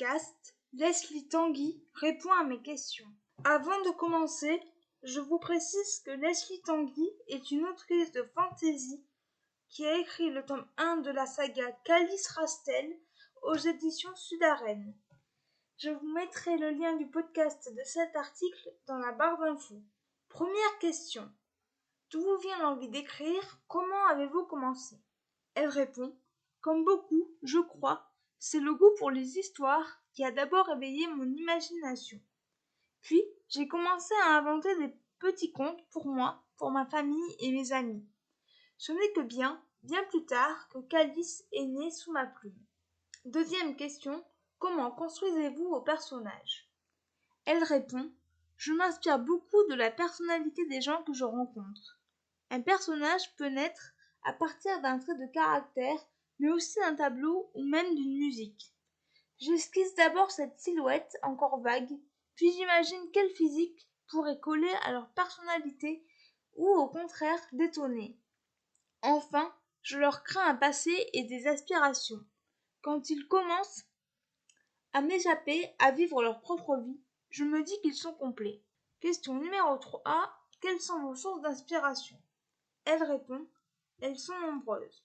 podcast, Leslie Tanguy répond à mes questions. Avant de commencer, je vous précise que Leslie Tanguy est une autrice de fantasy qui a écrit le tome 1 de la saga Calice Rastel aux éditions Sud-Arène. Je vous mettrai le lien du podcast de cet article dans la barre d'infos. Première question. D'où vous vient l'envie d'écrire? Comment avez-vous commencé? Elle répond. Comme beaucoup, je crois, c'est le goût pour les histoires qui a d'abord éveillé mon imagination. Puis, j'ai commencé à inventer des petits contes pour moi, pour ma famille et mes amis. Ce n'est que bien plus tard, que Calice est né sous ma plume. Deuxième question, comment construisez-vous vos personnages? Elle répond, je m'inspire beaucoup de la personnalité des gens que je rencontre. Un personnage peut naître à partir d'un trait de caractère, mais aussi d'un tableau ou même d'une musique. J'esquisse d'abord cette silhouette encore vague, puis j'imagine quel physique pourrait coller à leur personnalité ou au contraire détonner. Enfin, je leur crée un passé et des aspirations. Quand ils commencent à m'échapper, à vivre leur propre vie, je me dis qu'ils sont complets. Question numéro 3. Quelles sont vos sources d'inspiration? Elle répond, elles sont nombreuses.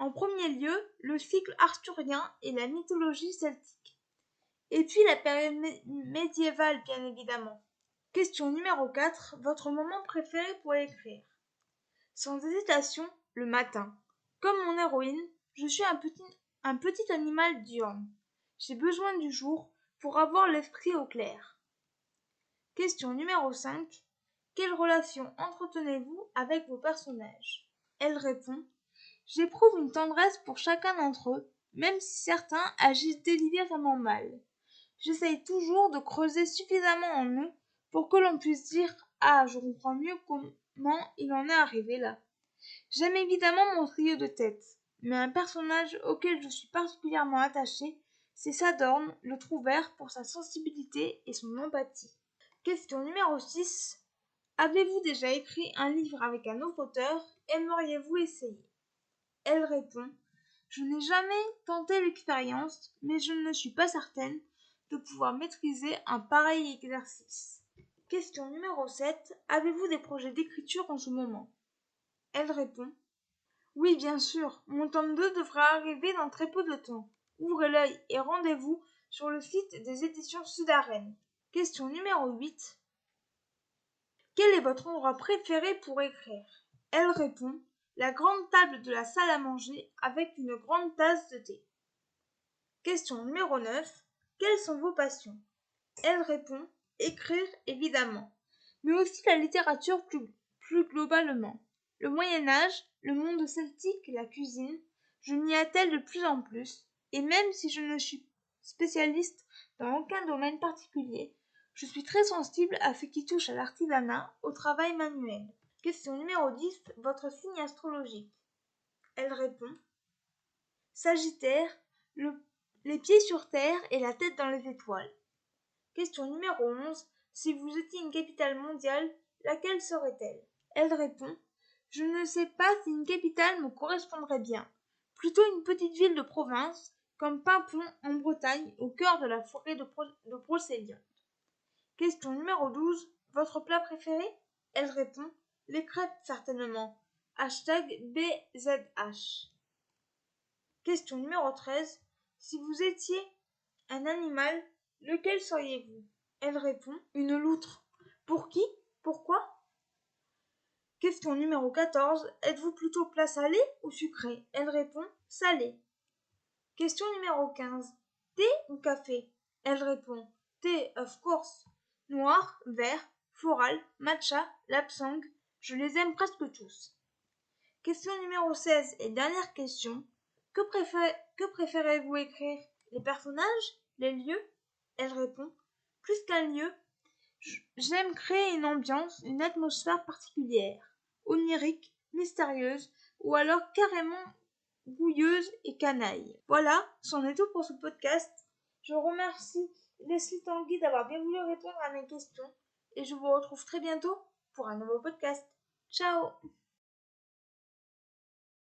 En premier lieu, le cycle arthurien et la mythologie celtique. Et puis la période médiévale, bien évidemment. Question numéro 4. Votre moment préféré pour écrire? Sans hésitation, le matin. Comme mon héroïne, je suis un petit animal diurne. J'ai besoin du jour pour avoir l'esprit au clair. Question numéro 5. Quelle relation entretenez-vous avec vos personnages? Elle répond, j'éprouve une tendresse pour chacun d'entre eux, même si certains agissent délibérément mal. J'essaye toujours de creuser suffisamment en eux pour que l'on puisse dire « Ah, je comprends mieux comment il en est arrivé là ». J'aime évidemment mon trio de tête, mais un personnage auquel je suis particulièrement attachée, c'est Sadorn, le Trouvert, pour sa sensibilité et son empathie. Question numéro 6. Avez-vous déjà écrit un livre avec un autre auteur? Aimeriez-vous essayer? Elle répond, je n'ai jamais tenté l'expérience, mais je ne suis pas certaine de pouvoir maîtriser un pareil exercice. Question numéro 7. Avez-vous des projets d'écriture en ce moment? Elle répond, oui, bien sûr, mon tome 2 devrait arriver dans très peu de temps. Ouvrez l'œil et rendez-vous sur le site des éditions Sud-Arène. Question numéro 8. Quel est votre endroit préféré pour écrire? Elle répond, la grande table de la salle à manger avec une grande tasse de thé. Question numéro 9. Quelles sont vos passions? Elle répond, écrire évidemment, mais aussi la littérature plus globalement. Le Moyen-Âge, le monde celtique, la cuisine, je m'y attelle de plus en plus, et même si je ne suis spécialiste dans aucun domaine particulier, je suis très sensible à ce qui touche à l'artisanat, au travail manuel. Question numéro 10. Votre signe astrologique? Elle répond, Sagittaire, les pieds sur terre et la tête dans les étoiles. Question numéro 11. Si vous étiez une capitale mondiale, laquelle serait-elle? Elle répond, je ne sais pas si une capitale me correspondrait bien. Plutôt une petite ville de province, comme Paimpont en Bretagne, au cœur de la forêt de Brocéliande. Question numéro 12. Votre plat préféré? Elle répond, les crêpes certainement. #BZH. Question numéro 13. Si vous étiez un animal, lequel seriez-vous? Elle répond, une loutre. Pour qui? Pourquoi? Question numéro 14. Êtes-vous plutôt plat salé ou sucré? Elle répond, salé. Question numéro 15. Thé ou café? Elle répond, thé, of course. Noir, vert, floral, matcha, lapsang, je les aime presque tous. Question numéro 16 et dernière question. Que préférez-vous écrire? Les personnages? Les lieux? Elle répond, plus qu'un lieu, j'aime créer une ambiance, une atmosphère particulière, onirique, mystérieuse, ou alors carrément gouilleuse et canaille. Voilà, c'en est tout pour ce podcast. Je remercie Leslie Tanguy d'avoir bien voulu répondre à mes questions et je vous retrouve très bientôt pour un nouveau podcast. Ciao!